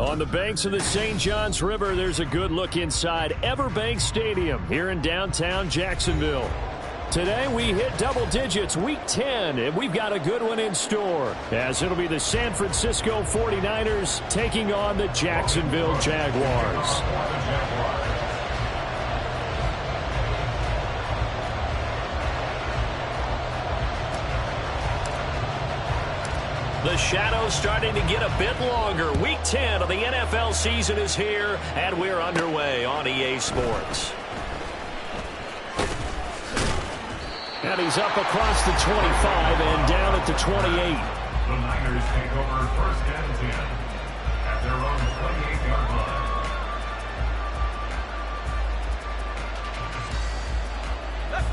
On the banks of the St. Johns River, there's a good look inside Everbank Stadium here in downtown Jacksonville. Today we hit double digits, week 10, and we've got a good one in store, as it'll be the San Francisco 49ers taking on the Jacksonville Jaguars. The shadow's starting to get a bit longer. Week 10 of the NFL season is here, and we're underway on EA Sports. And he's up across the 25 and down at the 28. The Niners take over first and 10 at their own 28-yard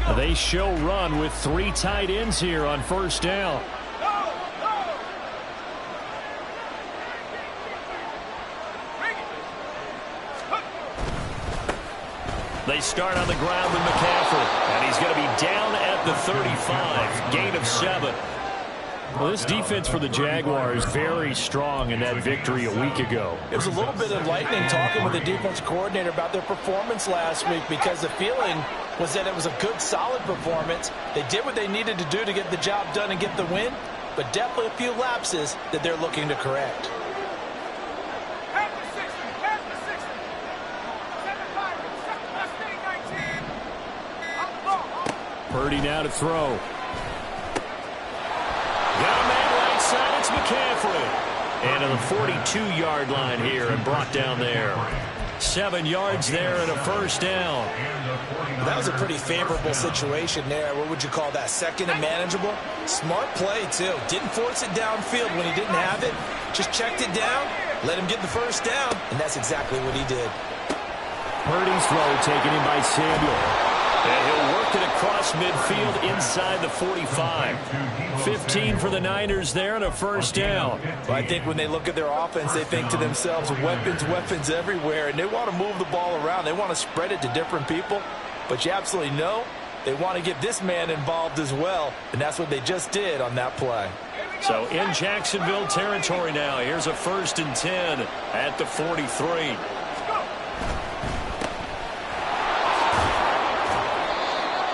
line. They show run with 3 tight ends here on first down. They start on the ground with McCaffrey, and he's going to be down at the 35, gain of 7. Well, this defense for the Jaguars very strong in that victory a week ago. It was a little bit enlightening talking with the defense coordinator about their performance last week, because the feeling was that it was a good, solid performance. They did what they needed to do to get the job done and get the win, but definitely a few lapses that they're looking to correct. Purdy now to throw. Got a man right side. It's McCaffrey. And to the 42-yard line here and brought down there. 7 yards there and a first down. That was a pretty favorable situation there. What would you call that? Second and manageable? Smart play, too. Didn't force it downfield when he didn't have it. Just checked it down, let him get the first down, and that's exactly what he did. Purdy's throw taken in by Samuel. And he'll work it across midfield inside the 45. 15 for the Niners there and a first down. Well, I think when they look at their offense, they think to themselves, weapons, weapons everywhere, and they want to move the ball around. They want to spread it to different people. But you absolutely know they want to get this man involved as well, and that's what they just did on that play. So in Jacksonville territory now, here's a first and 10 at the 43.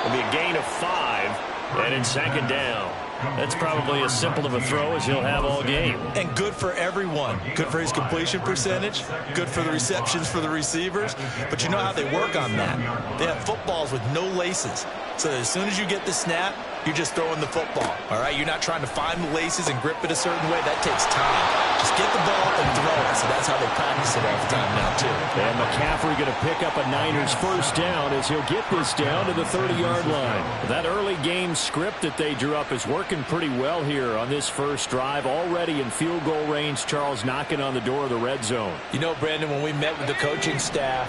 It'll be a gain of 5, and it's second down. That's probably as simple of a throw as he'll have all game. And good for everyone. Good for his completion percentage. Good for the receptions for the receivers. But you know how they work on that. They have footballs with no laces. So as soon as you get the snap, you're just throwing the football. All right? You're not trying to find the laces and grip it a certain way. That takes time. Just get the ball up and throw it. So that's how they practice it all the time now, too. And McCaffrey going to pick up a Niners first down as he'll get this down to the 30-yard line. That early game script that they drew up is working pretty well here on this first drive. Already in field goal range, Charles knocking on the door of the red zone. You know, Brandon, when we met with the coaching staff,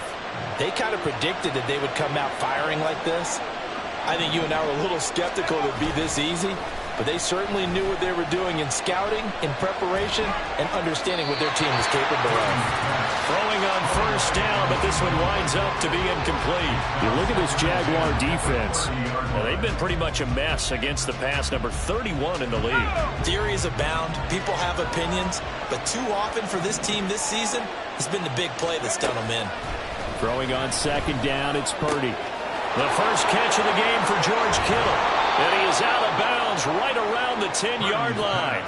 they kind of predicted that they would come out firing like this. I think you and I were a little skeptical it would be this easy, but they certainly knew what they were doing in scouting, in preparation, and understanding what their team was capable of. Throwing on first down, but this one winds up to be incomplete. You look at this Jaguar defense. Well, they've been pretty much a mess against the pass, number 31 in the league. Theories abound. People have opinions, but too often for this team this season, it's been the big play that's done them in. Throwing on second down, it's Purdy. The first catch of the game for George Kittle. And he is out of bounds right around the 10-yard line.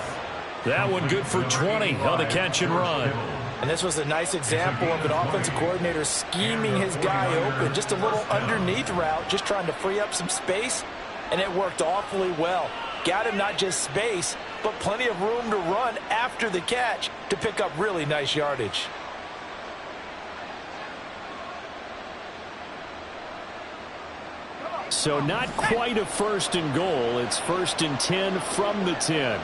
That one good for 20 on the catch and run. And this was a nice example of an offensive coordinator scheming his guy open. Just a little underneath route, just trying to free up some space. And it worked awfully well. Got him not just space, but plenty of room to run after the catch to pick up really nice yardage. So not quite a first and goal. It's first and 10 from the 10.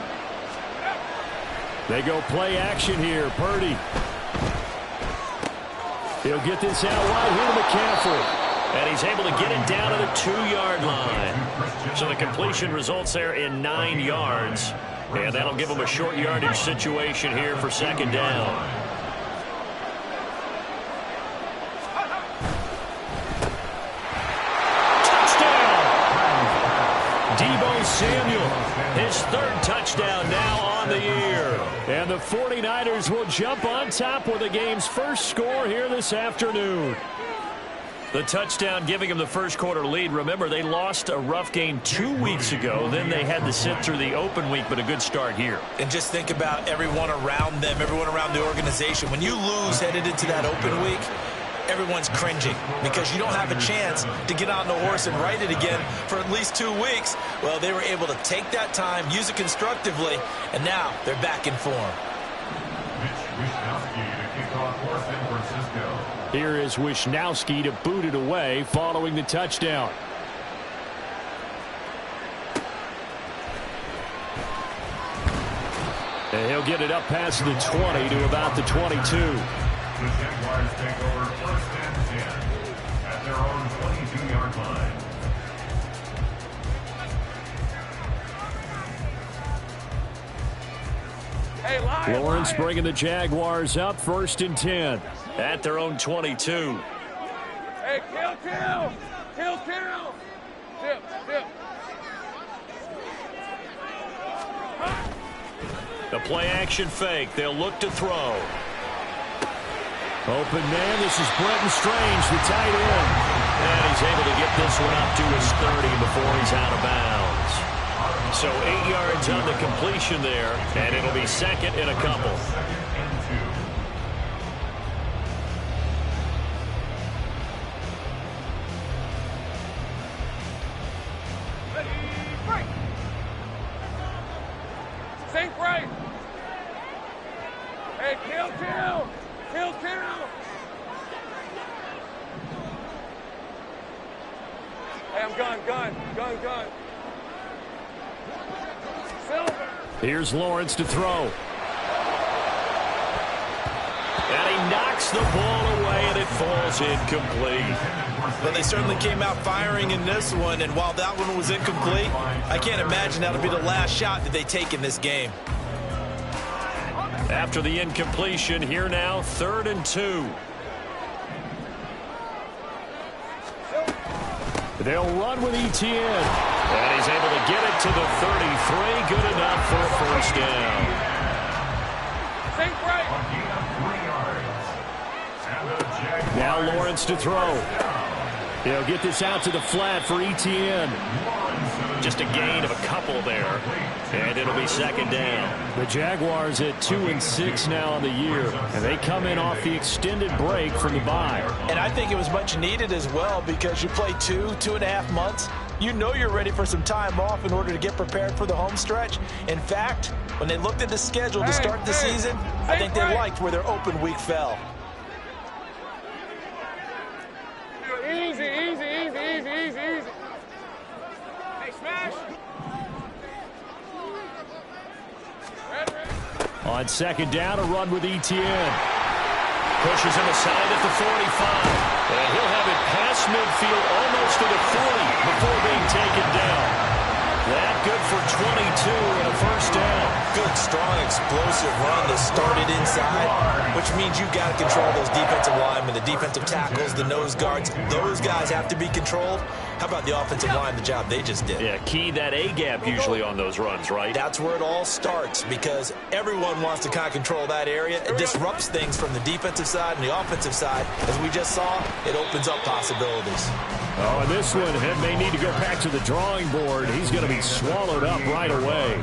They go play action here. Purdy. He'll get this out wide here to McCaffrey. And he's able to get it down to the 2-yard line. So the completion results there in 9 yards. And that'll give him a short yardage situation here for second down. Samuel, his third touchdown now on the year. And the 49ers will jump on top with the game's first score here this afternoon. The touchdown giving them the first quarter lead. Remember, they lost a rough game 2 weeks ago. Then they had to sit through the open week, but a good start here. And just think about everyone around them, everyone around the organization. When you lose headed into that open week, everyone's cringing because you don't have a chance to get on the horse and ride it again for at least 2 weeks. Well, they were able to take that time, use it constructively, and now they're back in form. Here is Wisnowski to boot it away following the touchdown. And he'll get it up past the 20 to about the 22. The Jaguars take over first and 10 at their own 22-yard line. Lawrence bringing the Jaguars up first and 10 at their own 22. Hey, kill. Dip. The play action fake. They'll look to throw. Open man. This is Brenton Strange, the tight end. And he's able to get this one up to his 30 before he's out of bounds. So 8 yards on the completion there, and it'll be second and a couple. Sink right. Hey, kill. Hey, I'm gun. Silver. Here's Lawrence to throw. And he knocks the ball away, and it falls incomplete. Well, they certainly came out firing in this one, and while that one was incomplete, I can't imagine that'll be the last shot that they take in this game. After the incompletion, here now, 3rd and 2. They'll run with Etienne. And he's able to get it to the 33. Good enough for a first down. Sink right. Now Lawrence to throw. He'll get this out to the flat for Etienne. Just a gain of a couple there. And it'll be second down. The Jaguars at 2-6 now on the year. And they come in off the extended break from the bye. And I think it was much needed as well because you play 2.5 months. You know you're ready for some time off in order to get prepared for the home stretch. In fact, when they looked at the schedule to start the season, I think they liked where their open week fell. Easy. Hey, smash. On second down, a run with Etienne. Pushes him aside at the 45. And he'll have it past midfield almost to the 40 before being taken down. That good for 22 and a first down. Good, strong, explosive run that started inside, which means you've got to control those defensive linemen, the defensive tackles, the nose guards. Those guys have to be controlled. How about the offensive line, the job they just did? Yeah, key that A-gap usually on those runs, right? That's where it all starts because everyone wants to kind of control that area. It disrupts things from the defensive side and the offensive side. As we just saw, it opens up possibilities. Oh, and this one may need to go back to the drawing board. He's going to be swallowed up right away.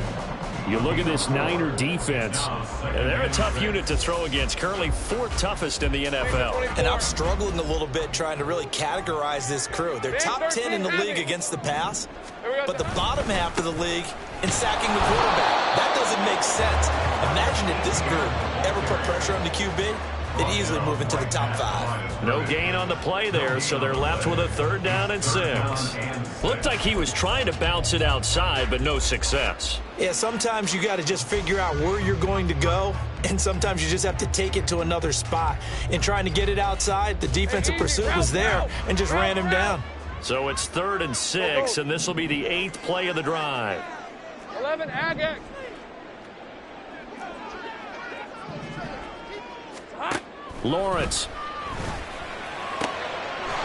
You look at this Niner defense, and they're a tough unit to throw against, currently 4th toughest in the NFL. And I'm struggling a little bit trying to really categorize this crew. They're top 10 in the league against the pass, but the bottom half of the league in sacking the quarterback. That doesn't make sense. Imagine if this group ever put pressure on the QB, they'd easily move into the top 5. No gain on the play there, so they're left with a 3rd down and 6. Looked like he was trying to bounce it outside, but no success. Yeah, sometimes you got to just figure out where you're going to go, and sometimes you just have to take it to another spot. In trying to get it outside, the defensive pursuit was there and just ran him down. So it's 3rd and 6, and this will be the 8th play of the drive. 11, Agate. Lawrence.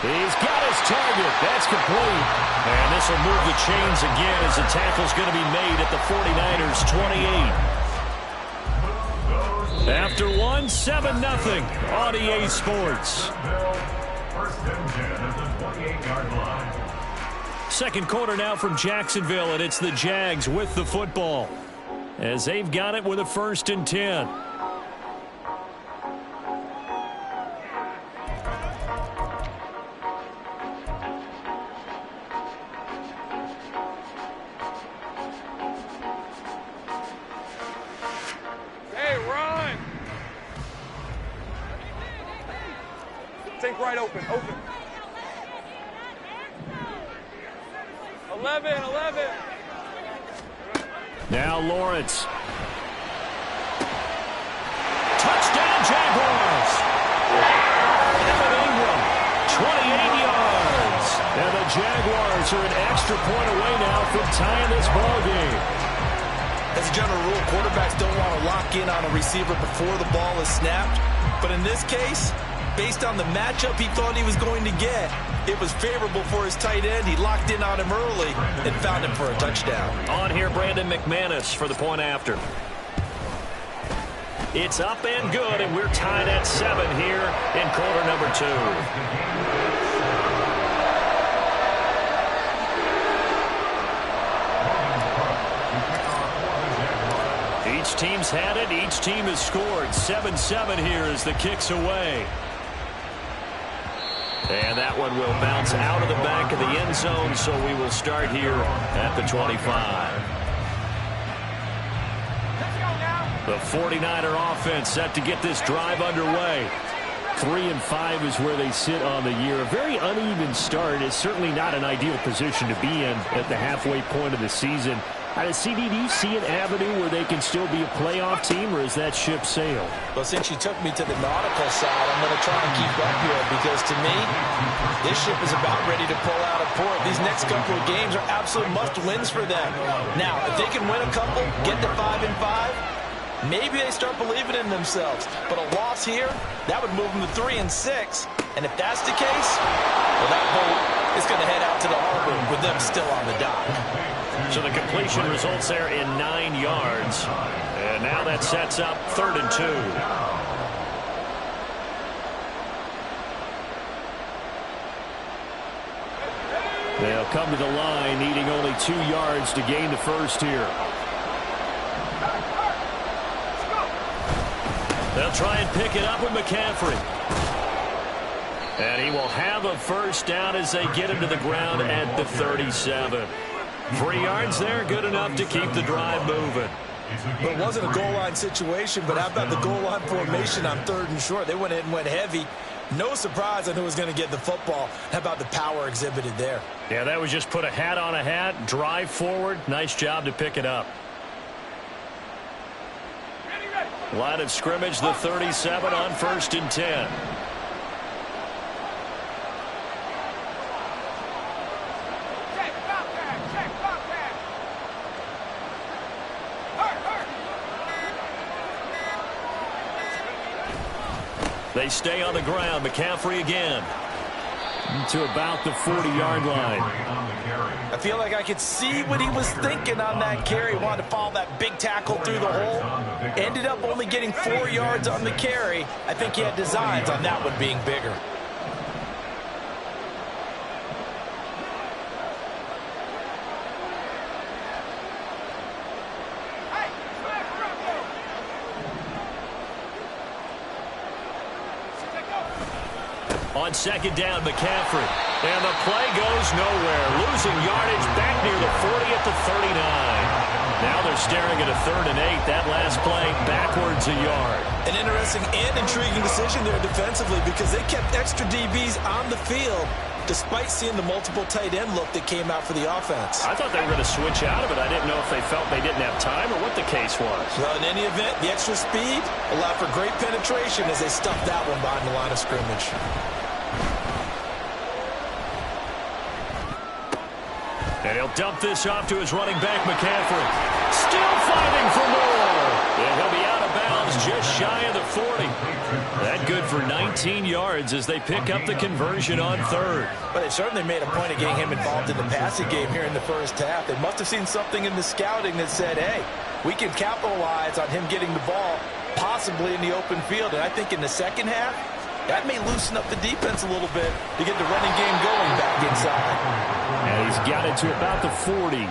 He's got his target. That's complete. And this will move the chains again as the tackle's going to be made at the 49ers' 28. After one, 7-0 on EA Sports. First and 10 at the 28-yard line. Second quarter now from Jacksonville, and it's the Jags with the football as they've got it with a 1st and 10. Hey, run! Take right open. 11. Now Lawrence. Touchdown Jaguars. Evan Ingram, 28 yards. And the Jaguars are an extra point away now from tying this ball game. As a general rule, quarterbacks don't want to lock in on a receiver before the ball is snapped. But in this case, based on the matchup he thought he was going to get, it was favorable for his tight end. He locked in on him early and found him for a touchdown. On here, Brandon McManus for the point after. It's up and good, and we're tied at 7 here in quarter number 2. Each team's had it. Each team has scored. 7-7 here as the kick's away. And that one will bounce out of the back of the end zone, so we will start here at the 25. The 49er offense set to get this drive underway. 3-5 is where they sit on the year. A very uneven start is certainly not an ideal position to be in at the halfway point of the season. CD, do you see an avenue where they can still be a playoff team, or is that ship sailed? Well, since you took me to the nautical side, I'm going to try and keep up here because, to me, this ship is about ready to pull out of port. These next couple of games are absolute must-wins for them. Now, if they can win a couple, get to 5-5, maybe they start believing in themselves. But a loss here, that would move them to 3-6. And if that's the case, well, that boat is going to head out to the harbor with them still on the dock. So the completion results there in 9 yards. And now that sets up 3rd and 2. They'll come to the line needing only 2 yards to gain the first here. They'll try and pick it up with McCaffrey. And he will have a first down as they get him to the ground at the 37. 3 yards there, good enough to keep the drive moving. But it wasn't a goal line situation, but how about the goal line formation on 3rd and short? They went in and went heavy. No surprise on who was going to get the football. How about the power exhibited there? Yeah, that was just put a hat on a hat, drive forward. Nice job to pick it up. Line of scrimmage, the 37 on 1st and 10. They stay on the ground. McCaffrey again. To about the 40-yard line. I feel like I could see what he was thinking on that carry. He wanted to follow that big tackle through the hole. Ended up only getting 4 yards on the carry. I think he had designs on that one being bigger. On 2nd down, McCaffrey. And the play goes nowhere. Losing yardage back near the 40 at the 39. Now they're staring at a 3rd and 8. That last play backwards a yard. An interesting and intriguing decision there defensively because they kept extra DBs on the field despite seeing the multiple tight end look that came out for the offense. I thought they were going to switch out of it. I didn't know if they felt they didn't have time or what the case was. Well, in any event, the extra speed allowed for great penetration as they stuffed that one behind the line of scrimmage. And he'll dump this off to his running back, McCaffrey. Still fighting for more. And he'll be out of bounds just shy of the 40. That good for 19 yards as they pick up the conversion on 3rd. But they certainly made a point of getting him involved in the passing game here in the first half. They must have seen something in the scouting that said, hey, we can capitalize on him getting the ball possibly in the open field. And I think in the second half, that may loosen up the defense a little bit to get the running game going back inside. And he's got it to about the 40.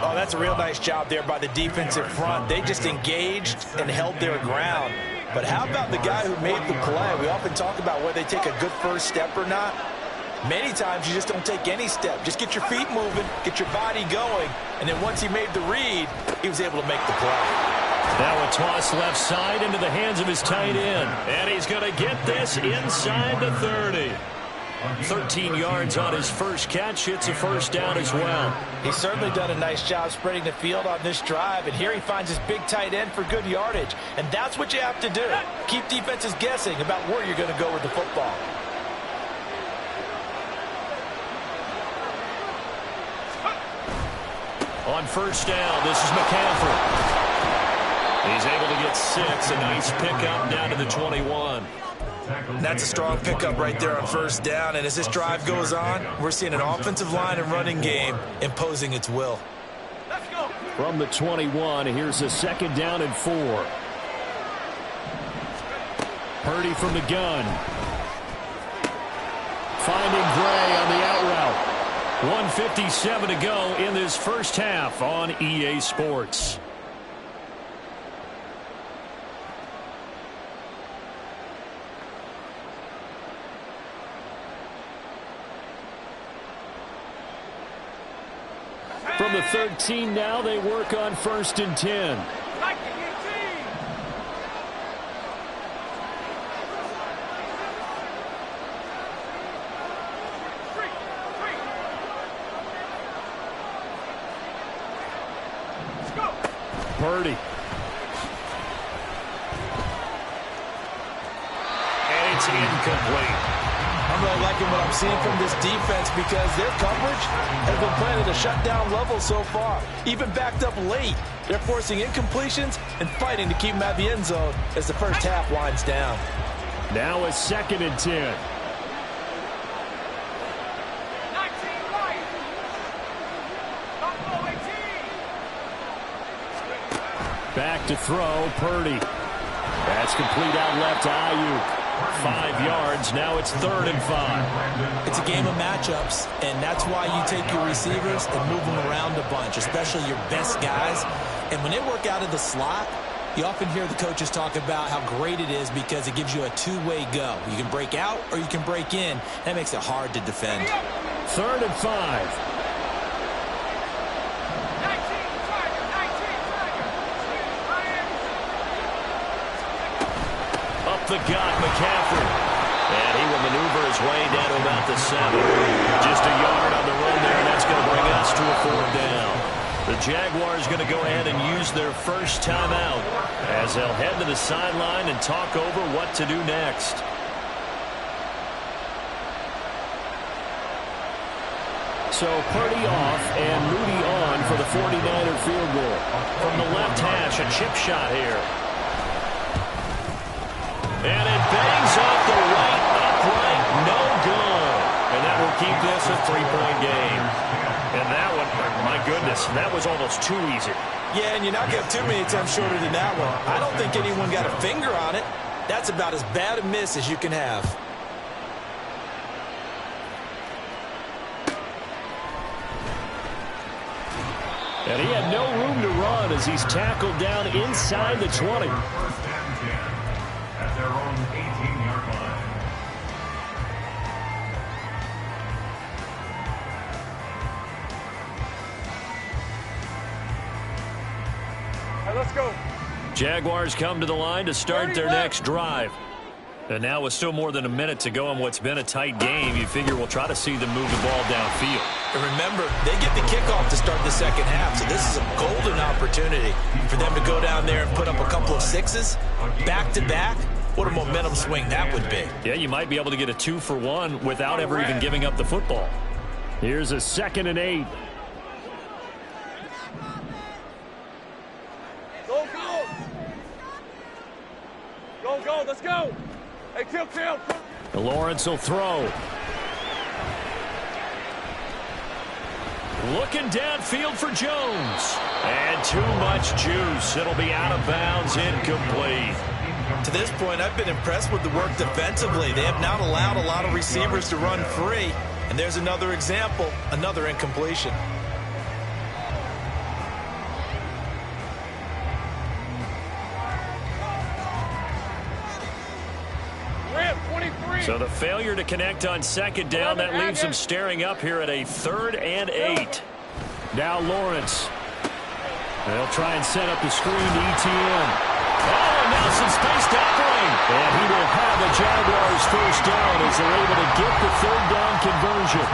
Oh, that's a real nice job there by the defensive front. They just engaged and held their ground. But how about the guy who made the play? We often talk about whether they take a good first step or not. Many times you just don't take any step. Just get your feet moving, get your body going, and then once he made the read, he was able to make the play. Now a toss left side into the hands of his tight end. And he's going to get this inside the 30. 13 yards on his first catch. It's a first down as well. He's certainly done a nice job spreading the field on this drive. And here he finds his big tight end for good yardage. And that's what you have to do. Keep defenses guessing about where you're going to go with the football. On first down, this is McCaffrey. He's able to get 6. A nice pickup down to the 21. That's a strong pickup right there on first down. And as this drive goes on, we're seeing an offensive line and running game imposing its will. From the 21, here's a second down and 4. Purdy from the gun. Finding Gray on the out route. 1:57 to go in this first half on EA Sports. From the 13 now, they work on 1st and 10. Purdy. And it's incomplete. I'm really liking what I'm seeing from this defense because their coverage has been playing at a shutdown level so far. Even backed up late, they're forcing incompletions and fighting to keep them at the end zone as the first half winds down. Now a 2nd and 10. Back to throw, Purdy. That's complete out left to Ayuk. 5 yards, now it's 3rd and 5. It's a game of matchups, and that's why you take your receivers and move them around a bunch, especially your best guys. And when they work out of the slot, you often hear the coaches talk about how great it is because it gives you a two-way go. You can break out or you can break in. That makes it hard to defend. 3rd and 5. The gut, McCaffrey. And he will maneuver his way down to about the 7. Just a yard on the run there, and that's going to bring us to a 4th down. The Jaguars going to go ahead and use their first timeout as they'll head to the sideline and talk over what to do next. So Purdy off and Moody on for the 49er field goal. From the left hash, a chip shot here. And it bangs off the right upright, no good. And that will keep this a 3-point game. And that one, my goodness, that was almost too easy. Yeah, and you're not going to have too many attempts shorter than that one. I don't think anyone got a finger on it. That's about as bad a miss as you can have. And he had no room to run as he's tackled down inside the 20. Their own 18-yard line. All right, let's go. Jaguars come to the line to start their next drive. And now with still more than a minute to go in what's been a tight game, you figure we'll try to see them move the ball downfield. And remember, they get the kickoff to start the second half, so this is a golden opportunity for them to go down there and put up a couple of 6s back-to-back. What a momentum swing that would be. Yeah, you might be able to get a 2-for-1 without ever even giving up the football. Here's a 2nd and 8. Go, go. Go, go, let's go. Hey, kill. Lawrence will throw. Looking downfield for Jones. And too much juice. It'll be out of bounds, incomplete. To this point, I've been impressed with the work defensively. They have not allowed a lot of receivers to run free. And there's another example, another incompletion. So the failure to connect on second down, that leaves them staring up here at a 3rd and 8. Now Lawrence. They'll try and set up the screen to ETN. Oh, now some space tackling. And he will have the Jaguars first down as they're able to get the 3rd down conversion.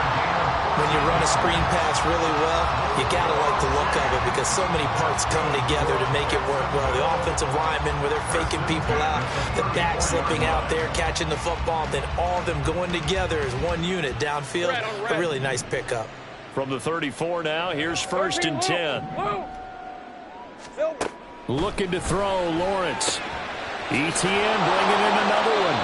When you run a screen pass really well, you got to like the look of it because so many parts come together to make it work well. The offensive linemen, where they're faking people out, the back slipping out there, catching the football, then all of them going together as one unit downfield. A really nice pickup. From the 34 now, here's 1st and 10. Looking to throw, Lawrence. ETN bringing in another one.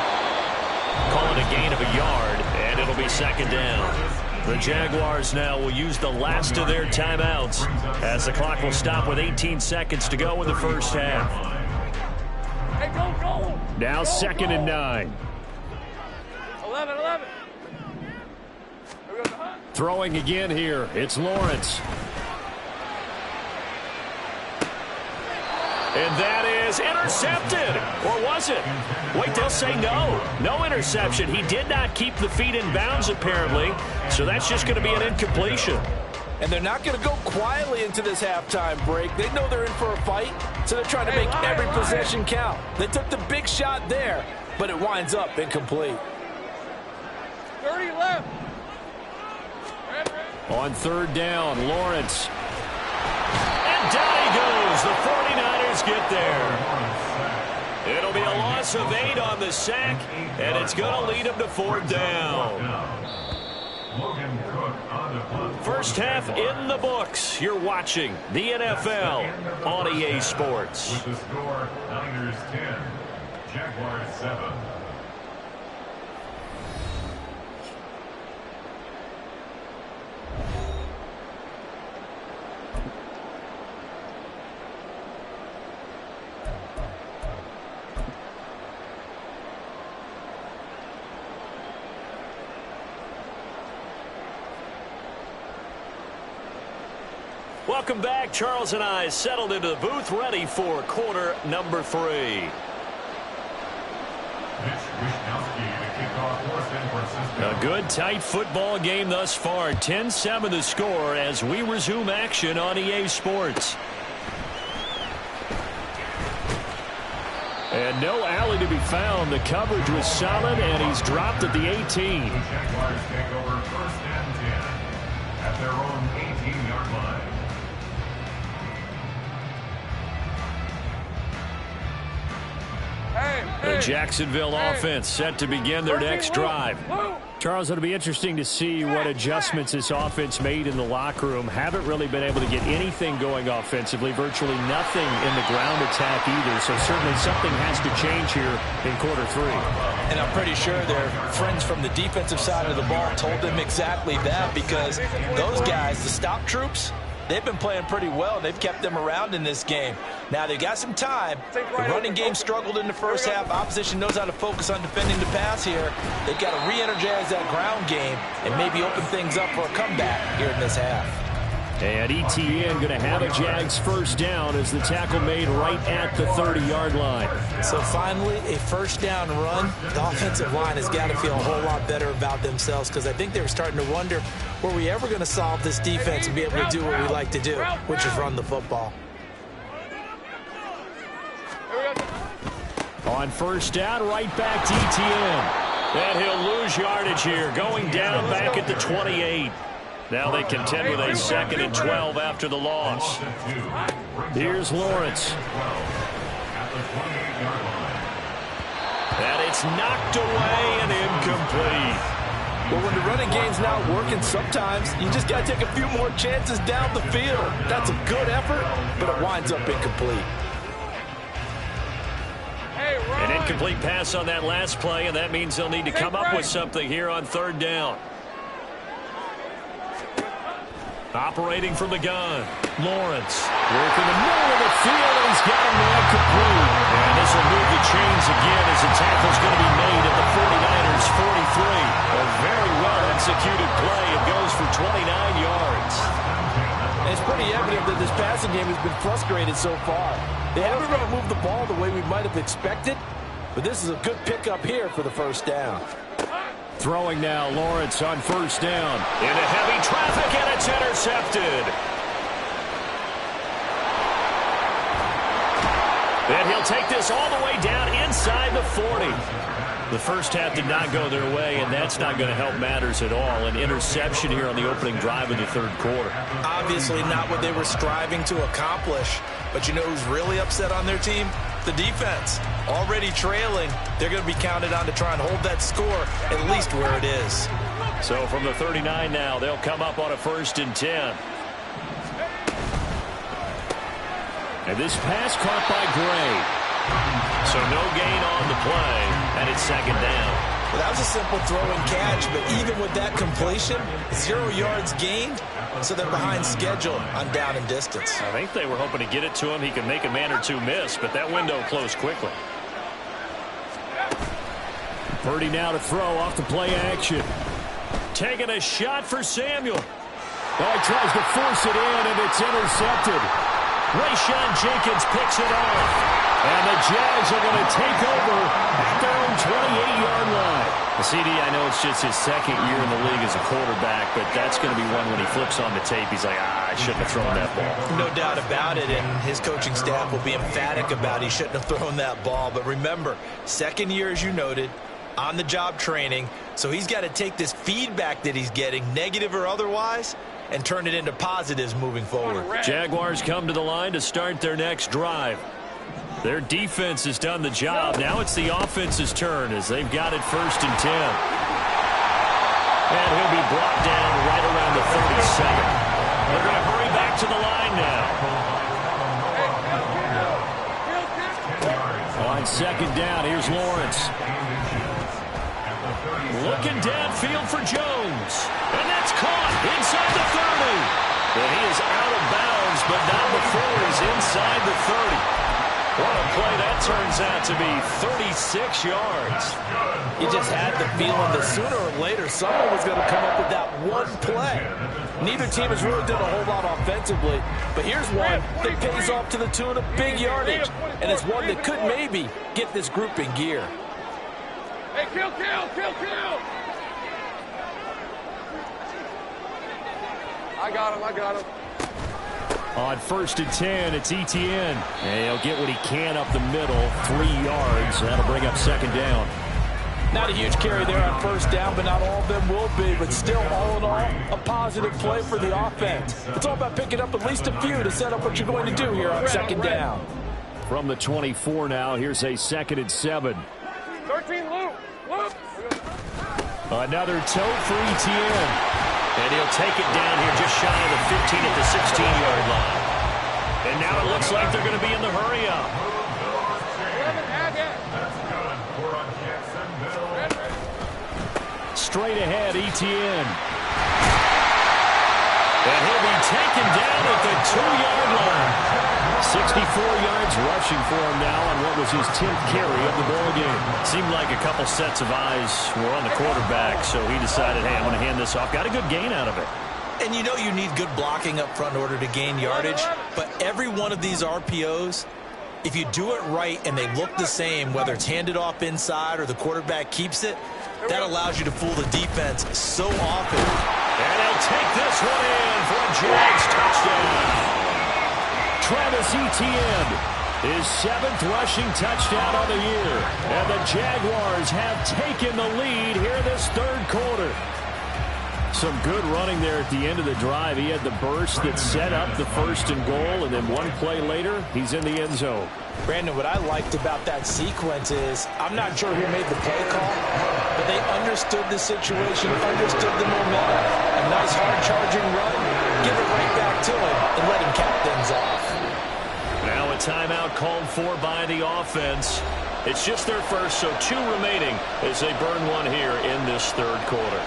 Calling a gain of a yard, and it'll be 2nd down. The Jaguars now will use the last of their timeouts as the clock will stop with 18 seconds to go in the first half. Hey, go. Now 2nd and 9. 11. Throwing again here. It's Lawrence. And that is intercepted. Or was it? Wait, they'll say no. No interception. He did not keep the feet in bounds, apparently. So that's just going to be an incompletion. And they're not going to go quietly into this halftime break. They know they're in for a fight, so they're trying to make every possession count. They took the big shot there, but it winds up incomplete. 30 left. On 3rd down, Lawrence. And down he goes. The 49ers get there. It'll be a loss of 8 on the sack, and it's going to lead them to 4th down. First half in the books. You're watching the NFL on EA Sports. With the score, Niners 10, Jaguars 7. Welcome back. Charles and I settled into the booth, ready for quarter number 3. A good, tight football game thus far. 10-7 the score as we resume action on EA Sports. And no alley to be found. The coverage was solid, and he's dropped at the 18. The Jaguars take over 1st and 10 at their own 18-yard line. The Jacksonville offense set to begin their next drive. Charles, it'll be interesting to see what adjustments this offense made in the locker room. Haven't really been able to get anything going offensively, virtually nothing in the ground attack either. So certainly something has to change here in quarter 3. And I'm pretty sure their friends from the defensive side of the ball told them exactly that, because those guys, the stop troops, they've been playing pretty well. They've kept them around in this game. Now, they've got some time. The running game struggled in the first half. Opposition knows how to focus on defending the pass here. They've got to re-energize that ground game and maybe open things up for a comeback here in this half. And ETN going to have a Jags first down as the tackle made right at the 30-yard line. So finally, a first down run. The offensive line has got to feel a whole lot better about themselves, because I think they were starting to wonder, were we ever going to solve this defense and be able to do what we like to do, which is run the football. On first down, right back to ETN. And he'll lose yardage here, going down back at the 28. Now they contend with a 2nd and 12 after the loss. Here's Lawrence. And it's knocked away and incomplete. Well, when the running game's not working, sometimes you just got to take a few more chances down the field. That's a good effort, but it winds up incomplete. An incomplete pass on that last play, and that means they'll need to come up with something here on 3rd down. Operating from the gun, Lawrence. Work in the middle of the field, and he's got him there complete. And this will move the chains again as the tackle's going to be made at the 49ers' 43. A very well-executed play. It goes for 29 yards. It's pretty evident that this passing game has been frustrated so far. They haven't really moved the ball the way we might have expected, but this is a good pickup here for the first down. Throwing now, Lawrence on first down. Into heavy traffic, and it's intercepted. And he'll take this all the way down inside the 40. The first half did not go their way, and that's not going to help matters at all. An interception here on the opening drive of the third quarter. Obviously not what they were striving to accomplish, but you know who's really upset on their team? The defense. Already trailing, they're going to be counted on to try and hold that score at least where it is. So from the 39 now, they'll come up on a 1st and 10. And this pass caught by Gray. So no gain on the play, and it's 2nd down. Well, that was a simple throw and catch, but even with that completion, 0 yards gained, so they're behind schedule on down and distance. I think they were hoping to get it to him. He could make a man or two miss, but that window closed quickly. Purdy now to throw off the play action. Taking a shot for Samuel. Oh, he tries to force it in, and it's intercepted. Rayshon Jenkins picks it off. And the Jags are going to take over at their own 28-yard line. CD, I know it's just his 2nd year in the league as a quarterback, but that's going to be one when he flips on the tape. He's like, I shouldn't have thrown that ball. No doubt about it, and his coaching staff will be emphatic about he shouldn't have thrown that ball. But remember, 2nd year, as you noted, on-the-job training, so he's got to take this feedback that he's getting, negative or otherwise, and turn it into positives moving forward. Jaguars come to the line to start their next drive. Their defense has done the job. Now it's the offense's turn as they've got it 1st and 10. And he'll be brought down right around the 37. They're going to hurry back to the line now. On 2nd down, here's Lawrence. Looking downfield for Jones. And that's caught inside the 30. And he is out of bounds, but not before he's inside the 30. What a play that turns out to be, 36 yards. You just had the feeling that sooner or later someone was going to come up with that one play. Neither team has really done a whole lot offensively, but here's one that pays off to the tune of big yardage, and it's one that could maybe get this group in gear. Hey, kill! I got him. On 1st and 10, it's Etienne. And he'll get what he can up the middle, 3 yards. That'll bring up 2nd down. Not a huge carry there on 1st down, but not all of them will be. But still, all in all, a positive play for the offense. It's all about picking up at least a few to set up what you're going to do here on 2nd down. From the 24 now, here's a 2nd and 7. 13, loop. Another toe for Etienne. And he'll take it down here just shy of the 15 at the 16-yard line. And now it looks like they're going to be in the hurry-up. Straight ahead, Etienne. And he'll be taken down at the 2-yard line. 64 yards rushing for him now on what was his 10th carry of the ball game. Seemed like a couple sets of eyes were on the quarterback, so he decided, hey, I'm going to hand this off. Got a good gain out of it. And you know you need good blocking up front in order to gain yardage, but every one of these RPOs, if you do it right and they look the same, whether it's handed off inside or the quarterback keeps it, that allows you to fool the defense so often. And he'll take this one in for a Jags touchdown. Travis Etienne, his 7th rushing touchdown on the year. And the Jaguars have taken the lead here this 3rd quarter. Some good running there at the end of the drive. He had the burst that set up the 1st and goal, and then one play later, he's in the end zone. Brandon, what I liked about that sequence is, I'm not sure who made the play call, but they understood the situation, understood the momentum. A nice hard-charging run, give it right back to him, and let him cap things off. Now a timeout called for by the offense. It's just their first, so 2 remaining as they burn one here in this 3rd quarter.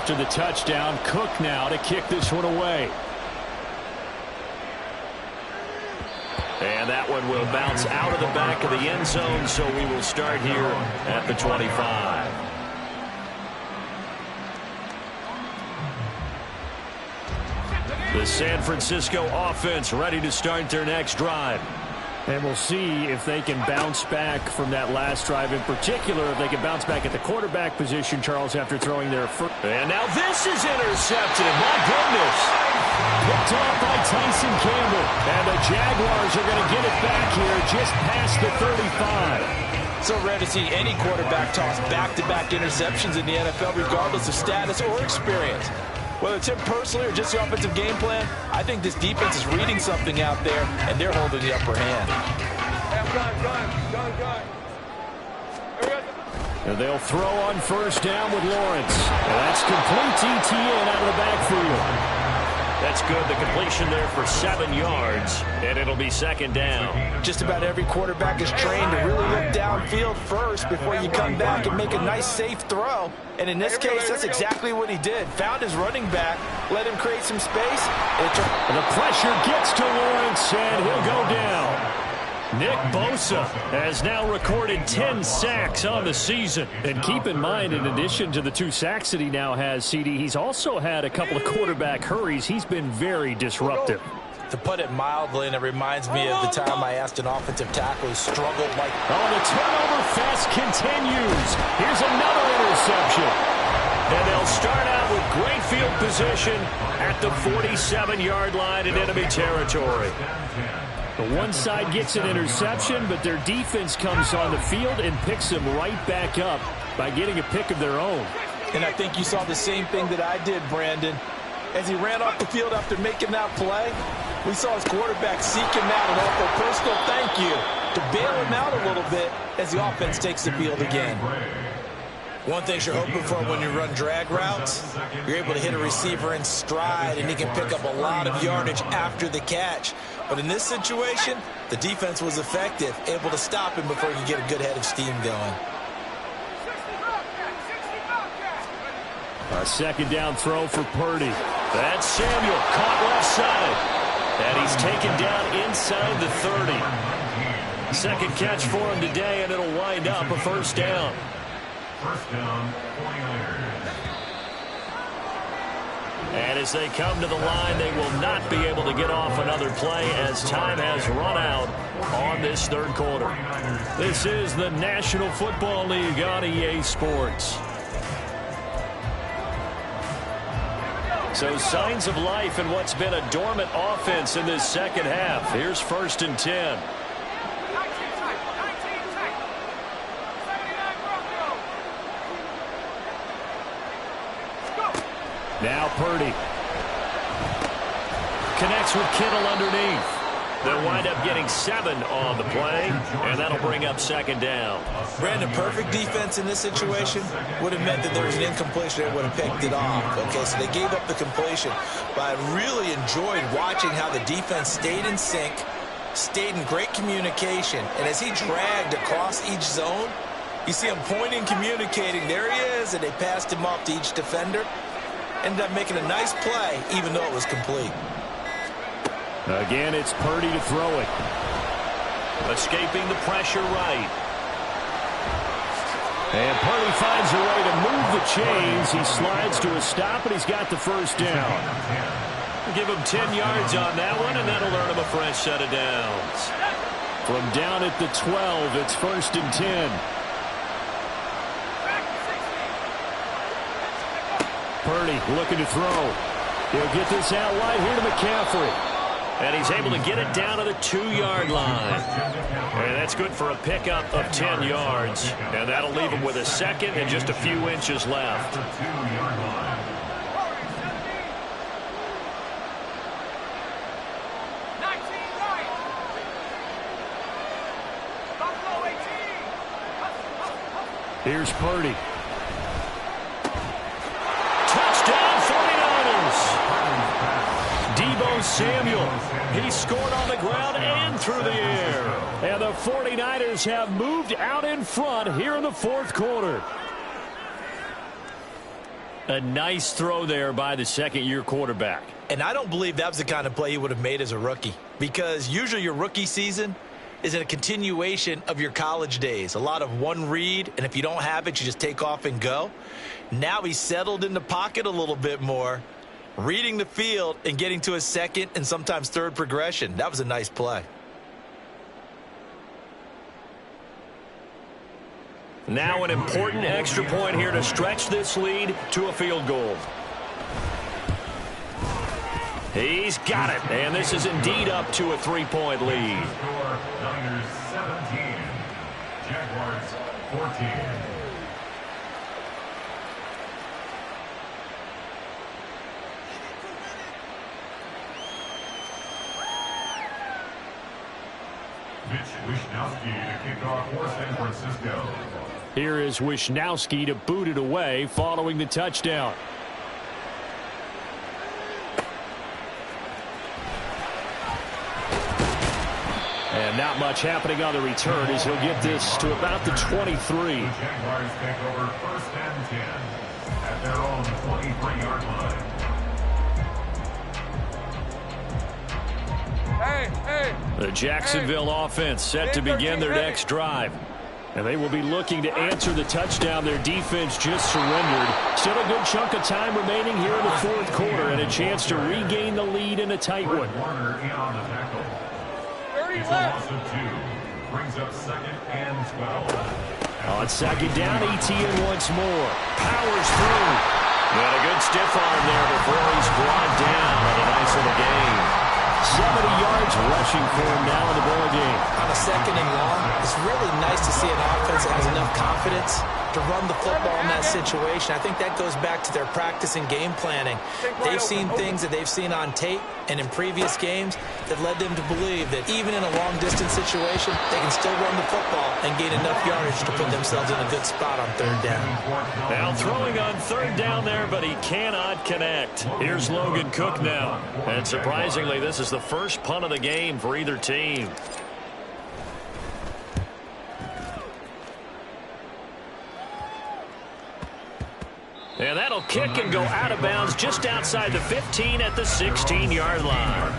after the touchdown. Cook now to kick this one away. And that one will bounce out of the back of the end zone, so we will start here at the 25. The San Francisco offense ready to start their next drive. And we'll see if they can bounce back from that last drive, in particular, if they can bounce back at the quarterback position, Charles, after throwing their first. And now this is intercepted. My goodness. Picked off by Tyson Campbell. And the Jaguars are going to get it back here just past the 35. So rare to see any quarterback toss back-to-back interceptions in the NFL, regardless of status or experience. Whether it's him personally or just the offensive game plan, I think this defense is reading something out there, and they're holding the upper hand. And they'll throw on first down with Lawrence. And that's complete ETN out of the backfield. That's good. The completion there for 7 yards, and it'll be second down. Just about every quarterback is trained to really look downfield first before you come back and make a nice, safe throw. And in this case, that's exactly what he did. Found his running back, let him create some space. And the pressure gets to Lawrence, and he'll go down. Nick Bosa has now recorded 10 sacks on the season. And keep in mind, in addition to the 2 sacks that he now has, CD, he's also had a couple of quarterback hurries. He's been very disruptive. To put it mildly, and it reminds me of the time I asked an offensive tackle who struggled like... Oh, the turnover fest continues. Here's another interception. And they'll start out with great field position at the 47-yard line in enemy territory. The one side gets an interception, but their defense comes on the field and picks them right back up by getting a pick of their own. And I think you saw the same thing that I did, Brandon. As he ran off the field after making that play, we saw his quarterback seek him out and offer a personal thank you to bail him out a little bit as the offense takes the field again. One thing you're hoping for when you run drag routes, you're able to hit a receiver in stride and he can pick up a lot of yardage after the catch. But in this situation, the defense was effective, able to stop him before he could get a good head of steam going. A second down throw for Purdy. That's Samuel, caught left side. And he's taken down inside the 30. Second catch for him today, and it'll wind up a first down. First down, 49ers. And as they come to the line, they will not be able to get off another play as time has run out on this third quarter. This is the National Football League on EA Sports. So signs of life in what's been a dormant offense in this second half. Here's 1st and 10. Now Purdy connects with Kittle underneath. They'll wind up getting 7 on the play, and that'll bring up second down. Brandon, perfect defense in this situation would have meant that there was an incompletion. They would have picked it off. Okay, so they gave up the completion. But I really enjoyed watching how the defense stayed in sync, stayed in great communication. And as he dragged across each zone, you see him pointing, communicating. There he is, and they passed him off to each defender. Ended up making a nice play, even though it was complete. Again, it's Purdy to throw it. Escaping the pressure right. And Purdy finds a way to move the chains. He slides to a stop, and he's got the first down. Give him 10 yards on that one, and that'll earn him a fresh set of downs. From down at the 12, it's 1st and 10. Purdy looking to throw. He'll get this out wide here to McCaffrey. And he's able to get it down to the 2-yard line. And that's good for a pickup of 10 yards. And that'll leave him with a second and just a few inches left. Here's Purdy. Touchdown 49ers. Deebo Samuel. He scored on the ground and through the air. And the 49ers have moved out in front here in the fourth quarter. A nice throw there by the second-year quarterback. And I don't believe that was the kind of play he would have made as a rookie, because usually your rookie season is a continuation of your college days. A lot of one read, and if you don't have it, you just take off and go. Now he's settled in the pocket a little bit more, reading the field and getting to a second and sometimes third progression. That was a nice play. Now an important extra point here to stretch this lead to a field goal. He's got it, and this is indeed up to a 3-point lead. Score, Niners 17, Jaguars 14. Mitch Wishnowsky to kick off for San Francisco. Here is Wishnowsky to boot it away following the touchdown. And not much happening on the return as he'll get this to about the 23. The Jaguars take over 1st and 10 at their own 23-yard line. Hey. The Jacksonville offense set to begin their next drive. And they will be looking to answer the touchdown their defense just surrendered. Still a good chunk of time remaining here in the fourth quarter and a chance to regain the lead in a tight one. Warner in on the tackle. 30 It's a left. loss of 2. Brings up 2nd and 12. On second down, Etienne once more. Powers through. And a good stiff arm there before he's brought down on a nice little gain. 70 yards rushing for him now in the ball game. On a second and long, it's really nice to see an offense that has enough confidence to run the football in that situation. I think that goes back to their practice and game planning. They've seen things that they've seen on tape and in previous games that led them to believe that even in a long-distance situation, they can still run the football and gain enough yardage to put themselves in a good spot on third down. Now throwing on third down there, but he cannot connect. Here's Logan Cook now. And surprisingly, this is the first punt of the game for either team. And that'll kick and go out of bounds just outside the 15 at the 16-yard line.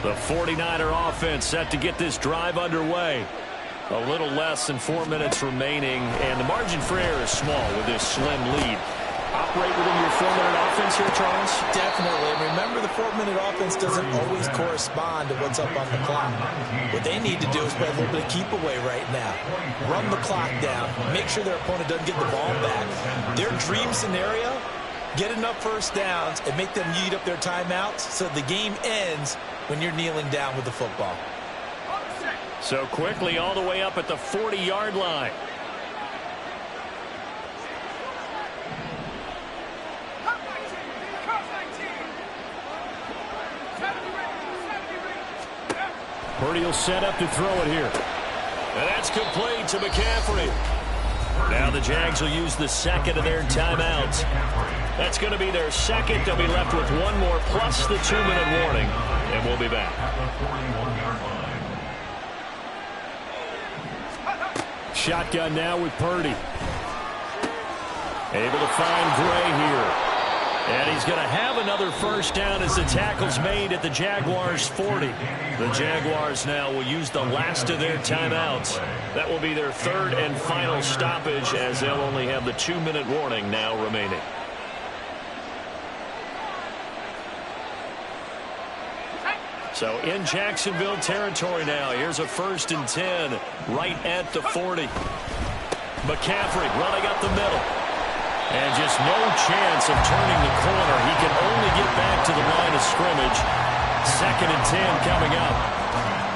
The 49er offense set to get this drive underway. A little less than 4 minutes remaining, and the margin for error is small with this slim lead. Operate within your 4-minute offense here, Charles? Definitely. And remember, the 4-minute offense doesn't always correspond to what's up on the clock. What they need to do is play a little bit of keep away right now. Run the clock down. Make sure their opponent doesn't get the ball back. Their dream scenario, get enough first downs and make them eat up their timeouts so the game ends when you're kneeling down with the football. So quickly all the way up at the 40-yard line. Purdy will set up to throw it here. And that's complete to McCaffrey. Now the Jags will use the second of their timeouts. That's going to be their second. They'll be left with one more plus the 2-minute warning. And we'll be back. Shotgun now with Purdy. Able to find Gray here. And he's going to have another first down as the tackle's made at the Jaguars' 40. The Jaguars now will use the last of their timeouts. That will be their third and final stoppage as they'll only have the 2-minute warning now remaining. So in Jacksonville territory now. Here's a 1st and 10 right at the 40. McCaffrey running up the middle. And just no chance of turning the corner. He can only get back to the line of scrimmage. 2nd and 10 coming up.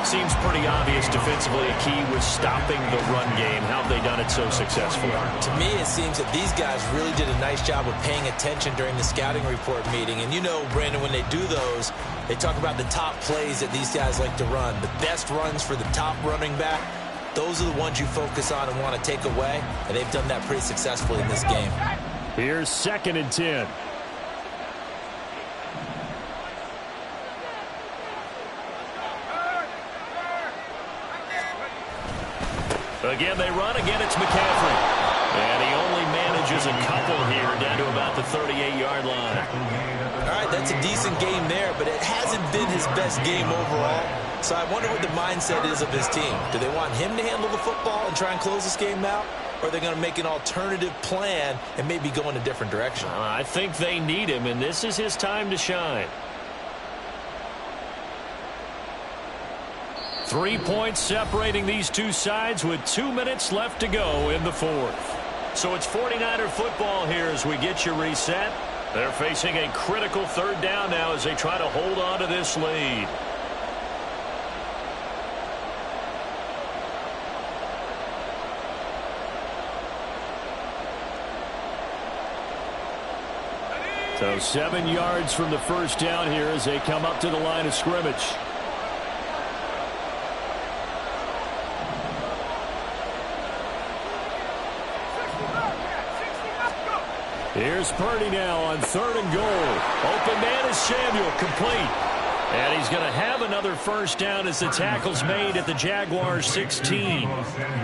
Seems pretty obvious defensively a key was stopping the run game. How have they done it so successfully? To me, it seems that these guys really did a nice job of paying attention during the scouting report meeting. And you know, Brandon, when they do those, they talk about the top plays that these guys like to run. The best runs for the top running back. Those are the ones you focus on and want to take away, and they've done that pretty successfully in this game. Here's 2nd and 10. Again, they run. Again, it's McCaffrey. And he only manages a couple here down to about the 38-yard line. All right, that's a decent game there, but it hasn't been his best game overall. So I wonder what the mindset is of his team. Do they want him to handle the football and try and close this game out? Or are they going to make an alternative plan and maybe go in a different direction? I think they need him, and this is his time to shine. 3 points separating these two sides with 2 minutes left to go in the fourth. So it's 49er football here as we get you reset. They're facing a critical third down now as they try to hold on to this lead. So 7 yards from the first down here as they come up to the line of scrimmage. Here's Purdy now on 3rd and goal. Open man is Samuel, complete. And he's going to have another first down as the tackle's made at the Jaguars 16.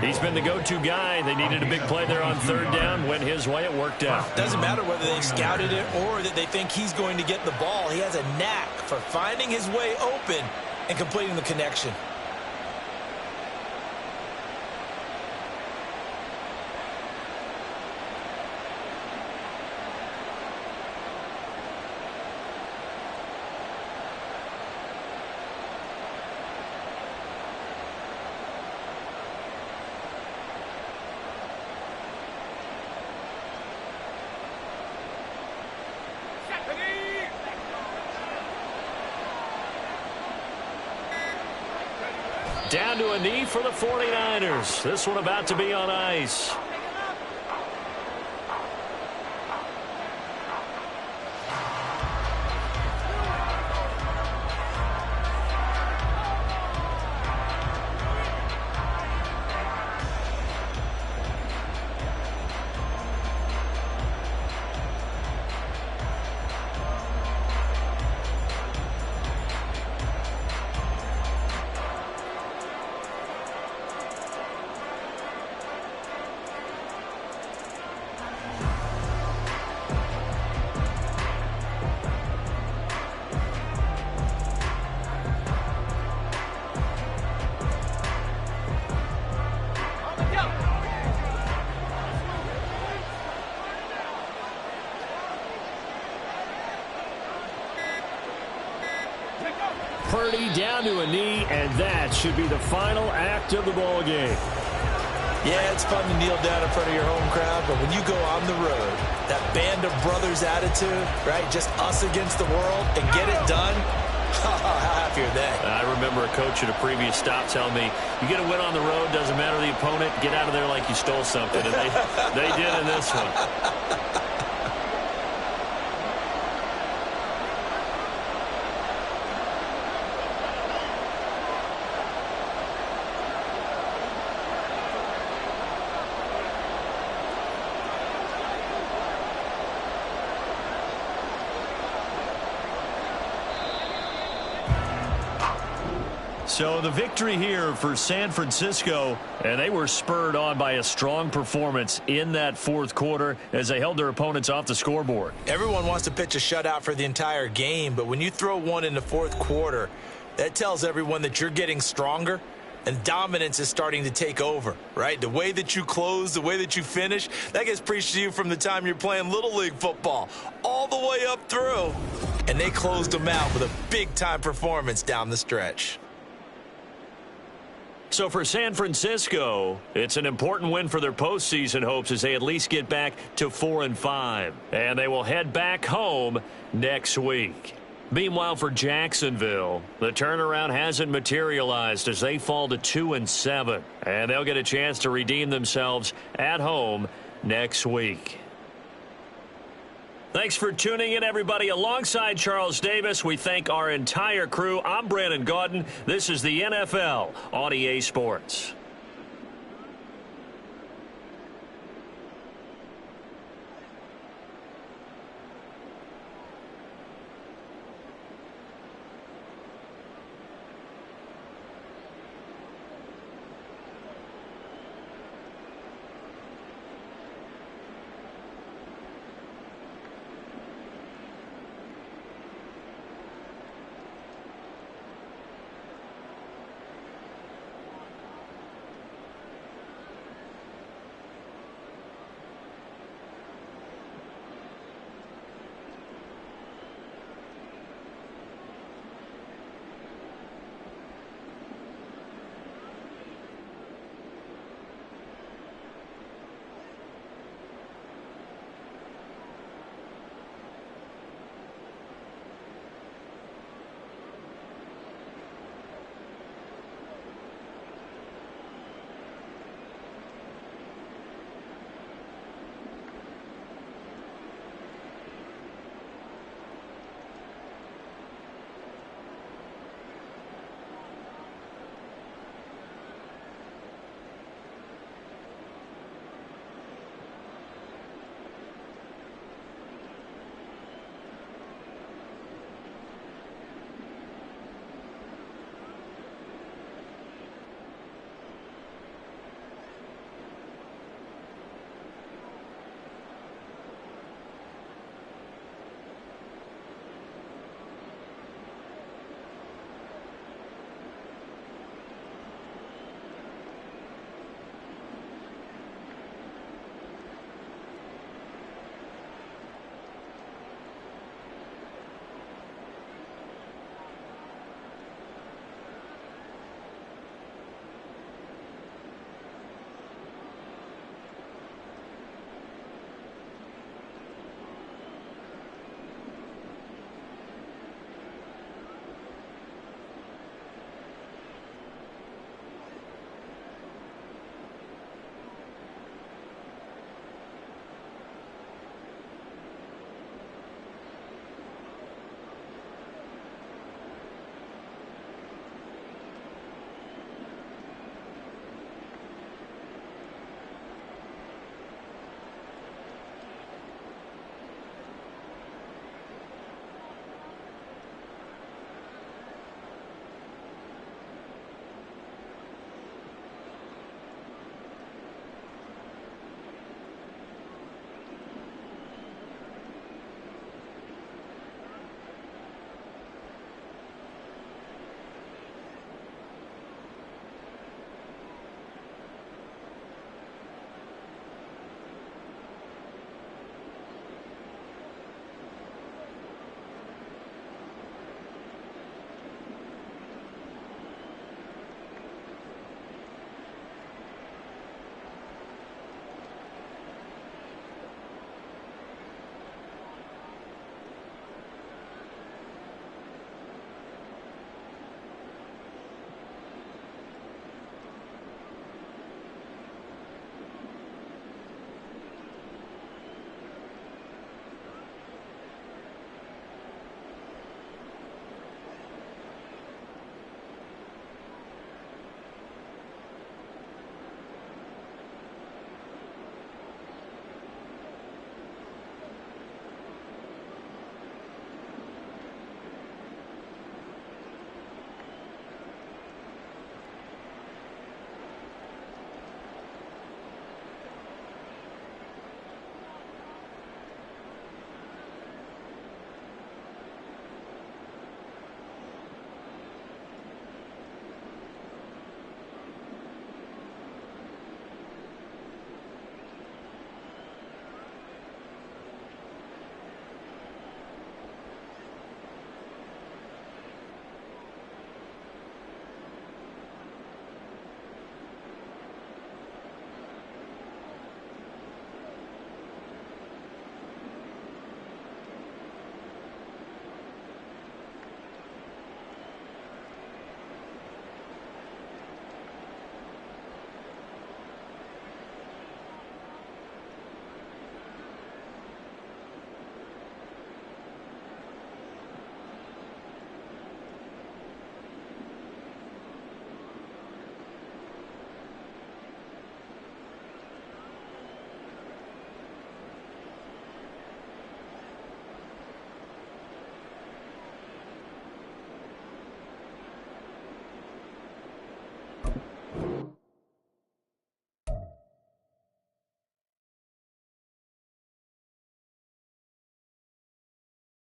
He's been the go-to guy. They needed a big play there on 3rd down. Went his way. It worked out. Doesn't matter whether they scouted it or that they think he's going to get the ball. He has a knack for finding his way open and completing the connection. Down to a knee for the 49ers. This one about to be on ice. Purdy down to a knee, and that should be the final act of the ball game. Yeah, it's fun to kneel down in front of your home crowd, but when you go on the road, that band of brothers attitude, right, just us against the world, and get it done, how happy are they? I remember a coach at a previous stop telling me, you get a win on the road, doesn't matter the opponent, get out of there like you stole something, and they did in this one. So the victory here for San Francisco, and they were spurred on by a strong performance in that fourth quarter as they held their opponents off the scoreboard. Everyone wants to pitch a shutout for the entire game, but when you throw one in the fourth quarter, that tells everyone that you're getting stronger and dominance is starting to take over, right? The way that you close, the way that you finish, that gets preached to you from the time you're playing Little League football all the way up through. And they closed them out with a big-time performance down the stretch. So for San Francisco, it's an important win for their postseason hopes as they at least get back to 4-5. And they will head back home next week. Meanwhile, for Jacksonville, the turnaround hasn't materialized as they fall to 2-7. And they'll get a chance to redeem themselves at home next week. Thanks for tuning in, everybody. Alongside Charles Davis, we thank our entire crew. I'm Brandon Gaudin. This is the NFL on EA Sports.